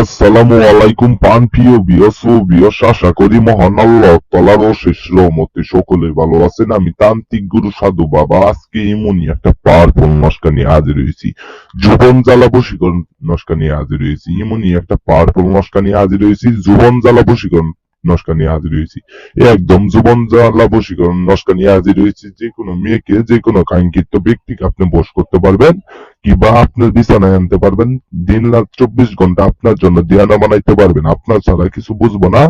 আসসালামু আলাইকুম প্রাণপ্রিয় ভিউয়ার্স, আশা করি মহান আল্লাহ তাআলার অশেষ রহমতে সকলে ভালো আছেন। আমি তান্ত্রিক গুরু সাধু বাবা আজকে এমনই একটা পাওয়ারফুল নস্কা নিয়ে হাজির হয়েছি। যৌবন জ্বালা বশীকরণ নস্কা নিয়ে হাজির হয়েছি। এমনই একটা পাওয়ারফুল নস্কা নিয়ে হাজির হয়েছি। যৌবন জ্বালা বশীকরণ নস্কা নিয়ে হাজির হয়েছি। একদম যৌবন জ্বালা বশীকরণ নস্কা নিয়ে হাজির হয়েছি। যে কোনো মেয়েকে, যে কোনো কাঙ্ক্ষিত ব্যক্তিকে আপনি বশ করতে পারবেন, কিংবা আপনার বিছানায় আনতে পারবেন। দিন রাত 24 ঘন্টা আপনার জন্য দিয়ানা বানাইতে পারবেন। আপনার ছাড়া কিছু বুঝবো না।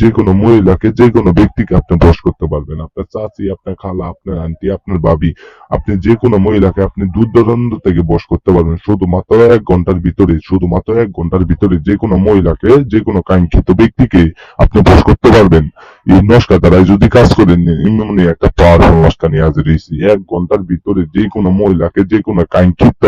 যে কোনো মহিলাকে, যে কোনো ব্যক্তিকে আপনি বশ করতে পারবেন। আপনার চাচি, আপনার খালা, আপনার আন্টি, আপনার ভাবি, আপনি যে কোনো মহিলাকে আপনি দূর দূরান্ত থেকে বশ করতে পারবেন শুধুমাত্র 1 ঘন্টার ভিতরে। শুধুমাত্র 1 ঘন্টার ভিতরে যে কোনো মহিলাকে, যে কোনো কাঙ্ক্ষিত ব্যক্তিকে আপনি বশ করতে পারবেন। এই নস্কা দ্বারা যদি কাজ করেন, এমনি একটা পাওয়ারফুল নস্কা নিয়ে হাজির হয়েছি। 1 ঘন্টার ভিতরে যে কোনো মহিলাকে, যে কোনো কাঙ্ক্ষিত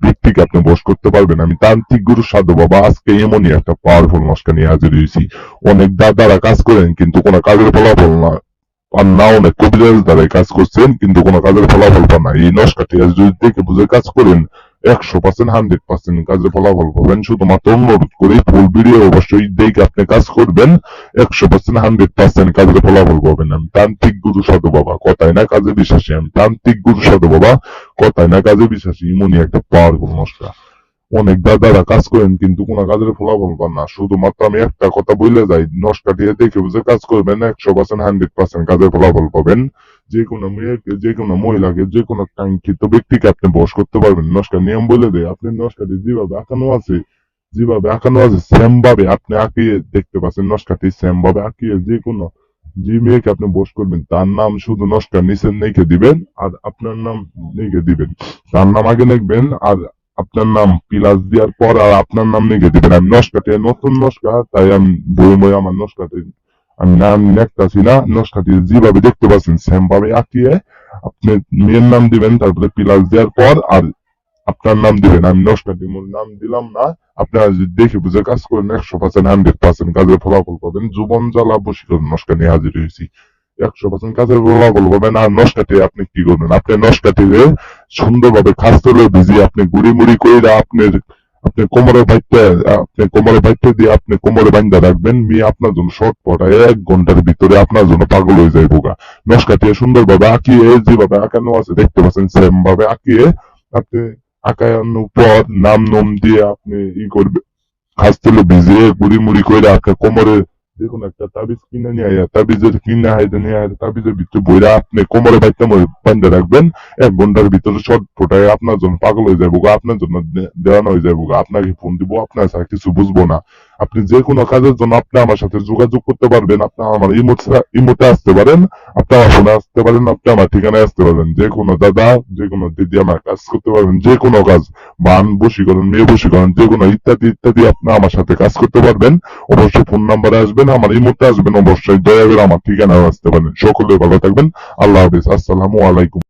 ব্যক্তিকে আপনি বশ করতে পারবেন। আমি তান্ত্রিক গুরু সাধু বাবা আজকে এমনই একটা পাওয়ারফুল নস্কা নিয়ে হাজির হয়েছি। অনেক দাদারা কাজ করেন কিন্তু কোনো কাজের ফলাফল না পান না, অনেক কবিরাজ দ্বারাই কাজ করছেন কিন্তু কোনো কাজের ফলাফল পান না। এই নস্কাটি যদি দেখে বুঝে কাজ করেন 100% 100% কাজের ফলাফল পাবেন। শুধুমাত্র অনুরোধ করে ফুল ভিডিও অবশ্যই দেখে আপনি কাজ করবেন, 100% 100% কাজের ফলাফল পাবেন। আমি তান্ত্রিক গুরু সাধু বাবা, কথায় না কাজে বিশ্বাসী। আমি তান্ত্রিক গুরু সাধু বাবা, কথায় না কাজে বিশ্বাসী। এমনই একটা পাওয়ারফুল নস্কা। অনেক দাদারা কাজ করেন কিন্তু কোনো কাজের ফলাফল পান না। শুধুমাত্র আমি একটা কথা বলে যাই, নস্কা দিয়ে দেখে বুঝে কাজ করবেন, 100% 100% কাজের ফলাফল পাবেন। যে কোনো মেয়েকে, যে কোনো মহিলাকে, যে কোনো কাঙ্ক্ষিত ব্যক্তিকে আপনি বশ করতে পারবেন। নস্কার নিয়ম বলে দেয়, আপনি নস্কাটি যেভাবে আঁকানো আছে সেম ভাবে আপনি আঁকিয়ে দেখতে পাচ্ছেন। নস্কাটি সেম ভাবে আঁকিয়ে যে কোনো যে মেয়েকে আপনি বশ করবেন তার নাম শুধু নস্কার নিচে লিখে দিবেন আর আপনার নাম লিখে দিবেন। তার নাম আগে লিখবেন আর আপনার নাম প্লাস দেওয়ার পর আর আপনার নাম লিখে দিবেন। আমি নস্কাটি নতুন নস্কা, তাই আমি বই আমার নস্কাটি আমি নাম লিখতেছি না। নস্কাটি যেভাবে দেখতে পাচ্ছেন সেম ভাবে আঁকিয়ে আপনি মেয়ের নাম দিবেন, তারপরে প্লাস দেওয়ার পর আর আপনার নাম দিবেন। আমি নস্কাটি মূল নাম দিলাম না। আপনারা যদি দেখে বুঝে কাজ করেন 100% 100% কাজের ফলাফল পাবেন। যৌবন জ্বালা বশীকরণ নস্কা নিয়ে হাজির হয়েছি। 100% কাজের ফলাফল পাবেন। আর নস্কাটি আপনি কি করবেন, আপনি নস্কাটিরে সুন্দরভাবে খাস তেলে ভিজিয়ে আপনি গুড়ি মুড়ি করে আপনি কোমরে বাইতে দিয়ে আপনি কোমরে বান্ধা রাখবেন। মেয়ে আপনার জন্য শর্ট পটায় 1 ঘন্টার ভিতরে আপনার জন্য পাগল হয়ে যায় বোকা। নস্কাটি সুন্দরভাবে আঁকিয়ে যেভাবে আঁকানো আছে দেখতে পাচ্ছেন সেম ভাবে আঁকিয়ে আপনি আঁকানোর পর নাম দিয়ে আপনি করবেন। খাস তেলে ভিজিয়ে গুড়ি মুড়ি করে আপনার কোমরে দেখুন একটা তাবিজ কিনে নিয়ে আয়া, তাবিজের ভিতরে বইরা আপনি কোমরে বান্ধা রাখবেন। 1 ঘন্টার ভিতরে শর্ট ফোটায় আপনার জন্য পাগল হয়ে যাবো, আপনার জন্য দেওয়ানো হয়ে যাবো। আপনাকে ফোন দিব, আপনার ছাড়া কিছু বুঝবো না। আপনি যে কোনো কাজের জন্য আপনি আমার সাথে যোগাযোগ করতে পারবেন। আপনি আমার ইমোতে আসতে পারেন, আপনি আমার ফোনে আসতে পারেন, আপনি আমার ঠিকানায় আসতে পারবেন। যে কোনো দাদা, যে কোনো দিদি আমার কাজ করতে পারবেন। যে কোনো কাজ, বান বশীকরণ, মেয়ে বশীকরণ, যে কোনো ইত্যাদি ইত্যাদি আপনি আমার সাথে কাজ করতে পারবেন। অবশ্যই ফোন নাম্বারে আসবেন, আমার ইমোতে আসবেন, অবশ্যই দয়া করে আমার ঠিকানায় আসতে পারেন। সকলে ভালো থাকবেন। আল্লাহ হাফেজ। আসসালামু আলাইকুম।